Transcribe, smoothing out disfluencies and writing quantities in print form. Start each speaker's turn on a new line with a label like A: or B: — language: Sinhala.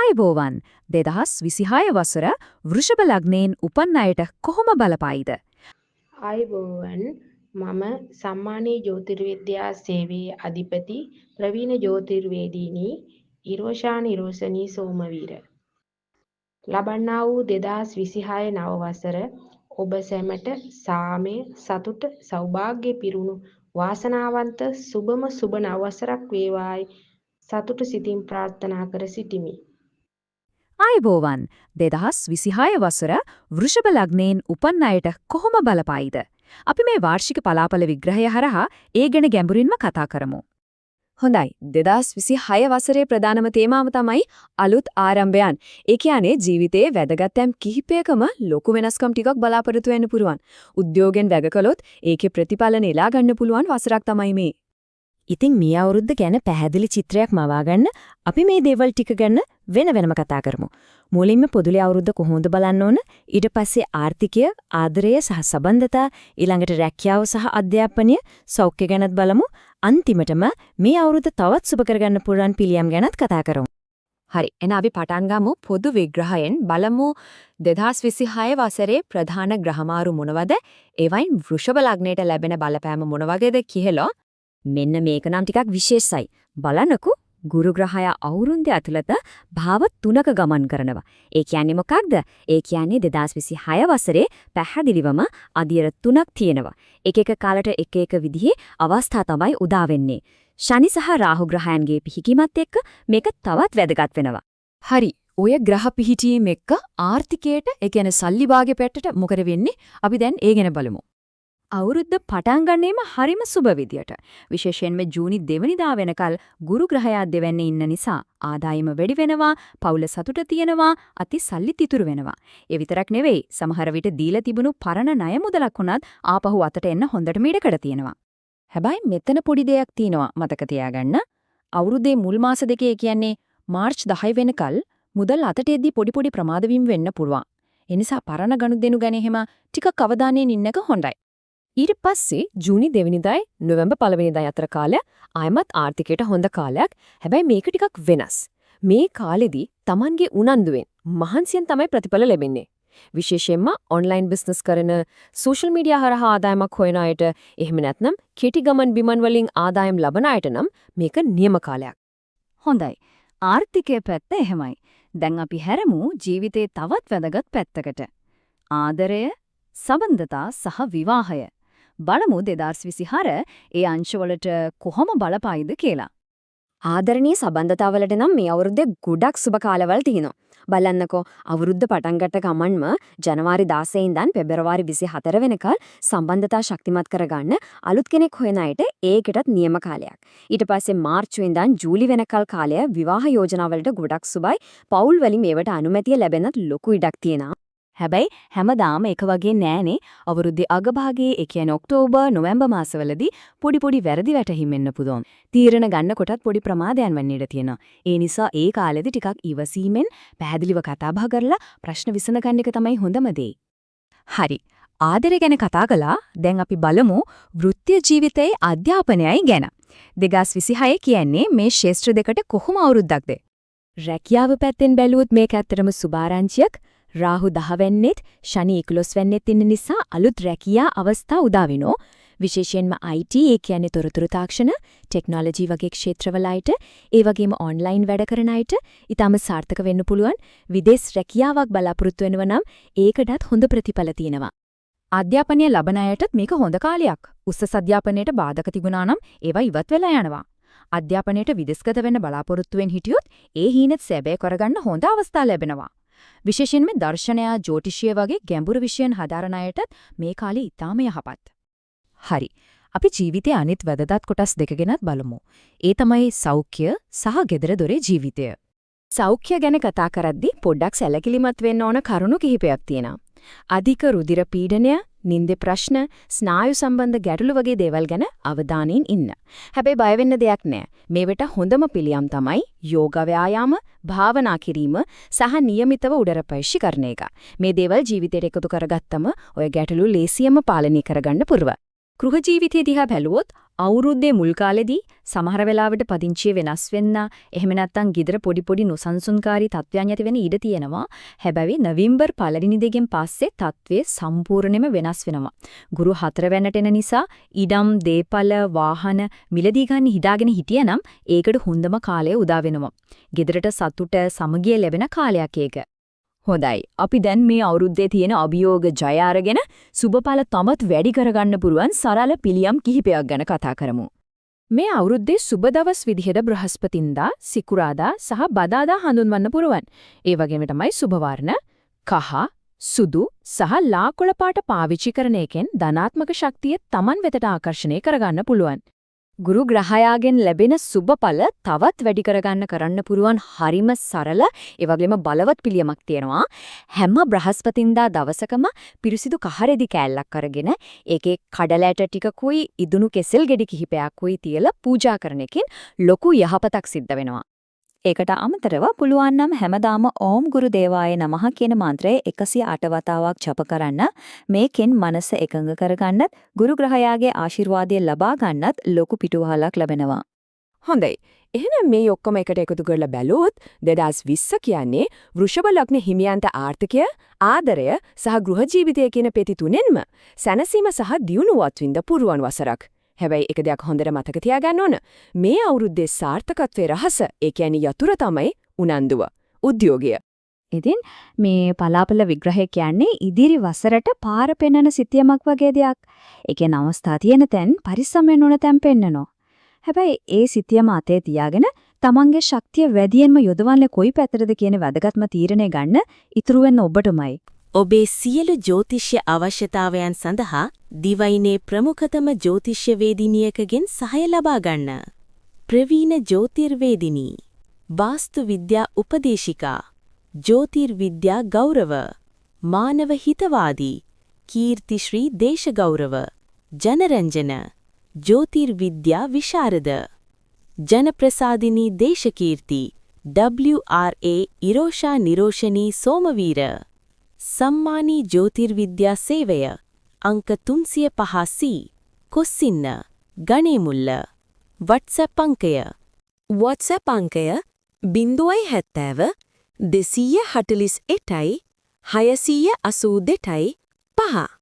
A: ආයුබෝවන් 2026 වසර වෘෂභ ලග්නයෙන් උපන් අයට කොහොම බලපායිද?
B: ආයුබෝවන් මම සම්මානීය ජ්‍යොතිර්විද්‍යා සේවයේ අධිපති ප්‍රවීණ ජ්‍යොතිර්වේදීනි ඉරෝෂා නිරෝෂනී සෝමවීර ලබන්නා වූ 2026 නව වසර ඔබ සැමට සාමය සතුට සෞභාග්‍ය පිරුණු වාසනාවන්ත සුබම සුබ නව වසරක් වේවායි සතුට සිතින් ප්‍රාර්ථනා කර සිටිමි.
A: ආයුබෝවන් 2026 වසර වෘෂභ ලග්නයෙන් උපන් අයට කොහොම බලපායිද? අපි මේ වාර්ෂික පලාපල විග්‍රහය හරහා ඒ ගැන ගැඹුරින්ම කතා කරමු.
C: හොඳයි 2026 වසරේ ප්‍රධානම තේමාව තමයි අලුත් ආරම්භයන්. ඒ කියන්නේ ජීවිතයේ වැදගත්කම් කිහිපයකම ලොකු වෙනස්කම් ටිකක් බලාපොරොත්තු වෙන්න පුරුවන්. උද්‍යෝගයෙන් වැග කළොත් ඒකේ ප්‍රතිඵල නෙලා ගන්න පුළුවන් වසරක් තමයි මේ. ඉතින් මේ අවුරුද්ද ගැන පැහැදිලි චිත්‍රයක් මවා ගන්න අපි මේ දේවල් ටික ගැන වෙනම කතා කරමු. මුලින්ම පොදුලේ අවුරුද්ද කොහොමද බලන්න ඕන? ඊට පස්සේ ආර්ථිකය, ආදරය සහ සම්බන්ධතා, ඊළඟට රැකියාව සහ අධ්‍යාපනය, සෞඛ්‍ය ගැනත් බලමු. අන්තිමටම මේ අවුරුද්ද තවත් සුබ කරගන්න පුළුවන් පිළියම් ගැනත් කතා කරමු. හරි. එහෙනම් අපි පටන් ගමු පොදු විග්‍රහයෙන්. බලමු 2026 වසරේ ප්‍රධාන ග්‍රහමාරු මොනවද? ඒවයින් වෘෂභ ලග්නයට ලැබෙන බලපෑම මොන වගේද කියලා. මෙන්න මේක නම් ටිකක් විශේෂයි. බලන්නකෝ ගුරු ග්‍රහය අවුරුද්ද ඇතුළත භාව 3ක ගමන් කරනවා. ඒ කියන්නේ මොකක්ද? ඒ කියන්නේ 2026 වසරේ පැහැදිලිවම අදියර 3ක් තියෙනවා. එක එක කාලට එක එක විදිහේ අවස්ථා තමයි උදා වෙන්නේ. ශනි සහ රාහු ග්‍රහයන්ගේ පිහිටීමත් එක්ක මේක තවත් වැදගත් වෙනවා.
A: හරි. ඔය ග්‍රහ පිහිටීම එක්ක ආර්ථිකයට, ඒ කියන්නේ සල්ලි භාගය පැත්තට මොකද වෙන්නේ? අපි දැන් ඒ ගැන බලමු. අවුරුද්ද පටන් ගන්නෙම හරිම සුබ විදියට. විශේෂයෙන්ම ජූනි 2 වෙනිදා වෙනකල් ගුරු ග්‍රහයා දෙවන්නේ ඉන්න නිසා ආදායම වැඩි වෙනවා, පවුල සතුට තියෙනවා, අති සල්ලි තිතුරු වෙනවා. ඒ විතරක් නෙවෙයි, සමහර විට දීලා තිබුණු පරණ ණය මුදලක් උනත් ආපහු අතට එන්න හොඳට මිඩකඩ තියෙනවා. හැබැයි මෙතන පොඩි දෙයක් තියෙනවා මතක තියාගන්න. අවුරුද්දේ මුල් මාස දෙකේ කියන්නේ මාර්ච් 10 වෙනකල් මුදල් අතට එද්දී පොඩි ප්‍රමාද වීම වෙන්න පුළුවන්. ඒ නිසා පරණ ගනුදෙනු ගැන එහෙම ටිකක් අවධානයෙන් ඉන්නක හොඳයි. ඊට පස්සේ ජූනි 2 වෙනිදායි නොවැම්බර් 1 වෙනිදායි අතර කාලය ආයමත් ආර්ථිකයට හොඳ කාලයක්. හැබැයි මේක ටිකක් වෙනස්. මේ කාලෙදී Tamanගේ උනන්දුවෙන් මහන්සියෙන් තමයි ප්‍රතිඵල ලැබෙන්නේ. විශේෂයෙන්ම ඔන්ලයින් බිස්නස් කරන, සෝෂල් මීඩියා හරහා ආදායමක් හොයන අයට, එහෙම නැත්නම් කෙටි ගමන් බිමන් වලින් ආදායම් ලබන අයට නම් මේක නියම කාලයක්. හොඳයි. ආර්ථිකයේ පැත්ත එහෙමයි. දැන් අපි හැරමු ජීවිතේ තවත් වැදගත් පැත්තකට. ආදරය, සම්බන්ධතා සහ විවාහය. බලමු 2026 ඒ අංශවලට කොහොම බලපායිද කියලා.
C: ආදරණීය සම්බන්ධතාවලට නම් මේ අවුරුද්දේ ගොඩක් සුබ කාලවල තියෙනවා. බලන්නකෝ අවුරුද්ද පටන් ගත්ත ගමන්ම ජනවාරි 16 ඉඳන් පෙබරවාරි 24 වෙනකල් සම්බන්ධතා ශක්තිමත් කරගන්න අලුත් කෙනෙක් හොයන අයට ඒකටත් නියම කාලයක්. ඊට පස්සේ මාර්ච් ඉඳන් ජූලි වෙනකල් කාලය විවාහ යෝජනාවලට ගොඩක් සුබයි. පෞල් වලින් මේවට අනුමැතිය ලැබෙන්නත් ලොකු ඉඩක් තියෙනවා.
A: හැබැයි හැමදාම එක වගේ නෑනේ. අවුරුද්දේ අගභාගයේ ඒ කියන්නේ ඔක්තෝබර් නොවැම්බර් මාසවලදී පොඩි වැරදි වැටහිම් වෙන්න පුළුවන්. තීරණ ගන්න කොටත් පොඩි ප්‍රමාදයන් වෙන්න ඉඩ තියෙනවා. ඒ නිසා ඒ කාලෙදි ටිකක් ඉවසීමෙන් පැහැදිලිව කතා බහ කරලා ප්‍රශ්න විසඳ ගන්න එක තමයි හොඳම දේ. හරි. ආදරය ගැන කතා කළා. දැන් අපි බලමු වෘත්තීය ජීවිතයේ අධ්‍යාපනයයි ගැන. 2026 කියන්නේ මේ ශාස්ත්‍ර දෙකට කොහොම අවුරුද්දක්ද?
C: රැකියාව පැත්තෙන් බැලුවොත් මේක ඇත්තටම සුභාරංචියක්. රාහු 10 වෙන්නෙත් ශනි 11 වෙන්නෙත් ඉන්න නිසා අලුත් රැකියා අවස්ථා උදා වෙනවා. විශේෂයෙන්ම IT ඒ කියන්නේ තොරතුරු තාක්ෂණ, ටෙක්නොලොජි වගේ ක්ෂේත්‍රවල අයට, ඒ වගේම ඔන්ලයින් වැඩ කරන අයට ඊටම සාර්ථක වෙන්න පුළුවන්. විදේශ රැකියාවක් බලාපොරොත්තු වෙනවා නම් ඒකටත් හොඳ ප්‍රතිඵල තියෙනවා.
A: අධ්‍යාපනය ලබන අයටත් මේක හොඳ කාලයක්. උසස් අධ්‍යාපනයට බාධක තිබුණා නම් ඒවා ඉවත් වෙලා යනවා. අධ්‍යාපනයට විදේශගත වෙන්න බලාපොරොත්තු වෙන හිටියොත් ඒ හීනෙත් සැබෑ කරගන්න හොඳ අවස්ථා ලැබෙනවා. විශේෂයෙන්ම දර්ශනය, ජ්‍යොතිෂය වගේ ගැඹුරු විෂයන් හදාරන අයටත් මේ කාලේ ඉතාම යහපත්. හරි. අපි ජීවිතයේ අනිත් වැදගත් කොටස් දෙක ගැනත් බලමු. ඒ තමයි සෞඛ්‍ය සහ gedara dore ජීවිතය.
C: සෞඛ්‍ය ගැන කතා කරද්දී පොඩ්ඩක් සැලකිලිමත් වෙන්න ඕන කරුණු කිහිපයක් තියෙනවා. අධික රුධිර පීඩනය, නින්දේ ප්‍රශ්න, ස්නායු සම්බන්ධ ගැටලු වගේ දේවල් ගැන අවධානයෙන් ඉන්න. හැබැයි බය වෙන්න දෙයක් නෑ. මේවට හොඳම පිළියම් තමයි යෝගා ව්‍යායාම, භාවනා කිරීම සහ નિયમિતව උදර පරිශී කරන එක. මේ දේවල් ජීවිතයට එකතු කරගත්තම ඔය ගැටලු ලේසියෙන්ම පාලනය කරගන්න පුරුව.
A: ගෘහ ජීවිතය දිහා බැලුවොත් අවුරුද්දේ මුල් කාලෙදී සමහර වෙලාවට පදිංචිය වෙනස් වෙන්න එහෙම නැත්නම් গিදර පොඩි නොසන්සුන්කාරී තත්ත්වයන් ඇති වෙන ඉඩ තියෙනවා. හැබැයි නොවැම්බර් පළවෙනි දෙකෙන් පස්සේ තත්ත්වය සම්පූර්ණයෙන්ම වෙනස් වෙනවා. ගුරු 4 වෙනිට එන නිසා ඉඩම්, දේපල, වාහන මිලදී ගන්න හිතාගෙන හිටියනම් ඒකට හොඳම කාලය උදා වෙනවා. গিදරට සතුට, සමගිය ලැබෙන කාලයක් ඒක. හොඳයි. අපි දැන් මේ අවුරුද්දේ තියෙන අභියෝග ජය අරගෙන සුබඵල තමත් වැඩි කරගන්න පුරුවන් සරල පිළියම් කිහිපයක් ගැන කතා කරමු. මේ අවුරුද්දේ සුබ දවස් විදිහට බ්‍රහස්පතින්දා, සිකුරාදා සහ බදාදා හඳුන්වන්න පුරුවන්. ඒ වගේම තමයි සුබ වර්ණ කහ, සුදු සහ ලා කොළ පාට පාවිච්චි කරන එකෙන් ධනාත්මක ශක්තිය Taman වෙතට ආකර්ෂණය කරගන්න පුළුවන්. ගුරු ග්‍රහයාගෙන් ලැබෙන සුබඵල තවත් වැඩි කරන්න පුරුවන් හරිම සරල ඒ වගේම බලවත් පිළියමක් තියෙනවා. හැම බ්‍රහස්පතින්දා දවසකම පිරිසිදු කහරෙදි කෑල්ලක් අරගෙන ඒකේ කඩල ඇට ටිකකුයි ඉදුණු කෙසෙල් ගෙඩි කිහිපයක්කුයි තියලා පූජා කරන එකෙන් ලොකු යහපතක් සිද්ධ වෙනවා. ඒකට අමතරව පුළුවන් නම් හැමදාම ඕම් ගුරු දේවාය නමහ කියන මන්ත්‍රය 108 වතාවක් ජප කරන්න. මේකෙන් මනස එකඟ කරගන්නත් ගුරු ග්‍රහයාගේ ආශිර්වාදය ලබා ගන්නත් ලොකු පිටුවහලක් ලැබෙනවා.
C: හොඳයි. එහෙනම් මේ ඔක්කොම එකට එකතු කරලා බැලුවොත් 2020 කියන්නේ වෘෂභ ලග්න හිමියන්ට ආර්ථිකය, ආදරය සහ ගෘහ ජීවිතය කියන පෙති තුනෙන්ම සැනසීම සහ දියුණුවත් විඳ පුරුවන් වසරක්. හැබැයි එක දෙයක් හොඳට මතක තියාගන්න ඕන. මේ අවුරුද්දේ සාර්ථකත්වයේ රහස, ඒ කියන්නේ යතුරු තමයි උනන්දුව, උද්‍යෝගය.
A: ඉතින් මේ පලාපල විග්‍රහය කියන්නේ ඉදිරි වසරට පාර පෙන්වන සිතියමක් වගේ දෙයක්. ඒකේ අවස්ථා තියෙන තැන් පරිස්සම් වෙන්න ඕන තැන් පෙන්නනවා. හැබැයි ඒ සිතියම අතේ තියාගෙන තමන්ගේ ශක්තිය වැඩියෙන්ම යොදවන්නේ කොයි පැත්තටද කියන වැදගත්ම තීරණය ගන්න ඉතුරු වෙන ඔබටමයි.
D: ඔබේ සියලු ජ්‍යොතිෂ්‍ය අවශ්‍යතාවයන් සඳහා දිවයිනේ ප්‍රමුඛතම ජ්‍යොතිෂ්‍ය වේදිනියකගෙන් සහාය ලබා ගන්න. ප්‍රවීණ ජ්‍යොතිර්වේදිනී, වාස්තු විද්‍යා උපදේශිකා, ජ්‍යොතිර්විද්‍යා ගෞරව, මානව හිතවාදී, කීර්තිශ්‍රී දේශගෞරව, ජනරංජන, ජ්‍යොතිර්විද්‍යා විශාරද, ජනප්‍රසාදිනී දේශකීර්ති, WRA ඉරෝෂා නිරෝෂණී සෝමවීර, සම්මානී ජ්‍යොතිර්විද්‍යා සේවය අංක 305C කොස්සින්න ගණේමුල්ල. WhatsApp අංකය
E: WhatsApp අංකය 070 248 682 5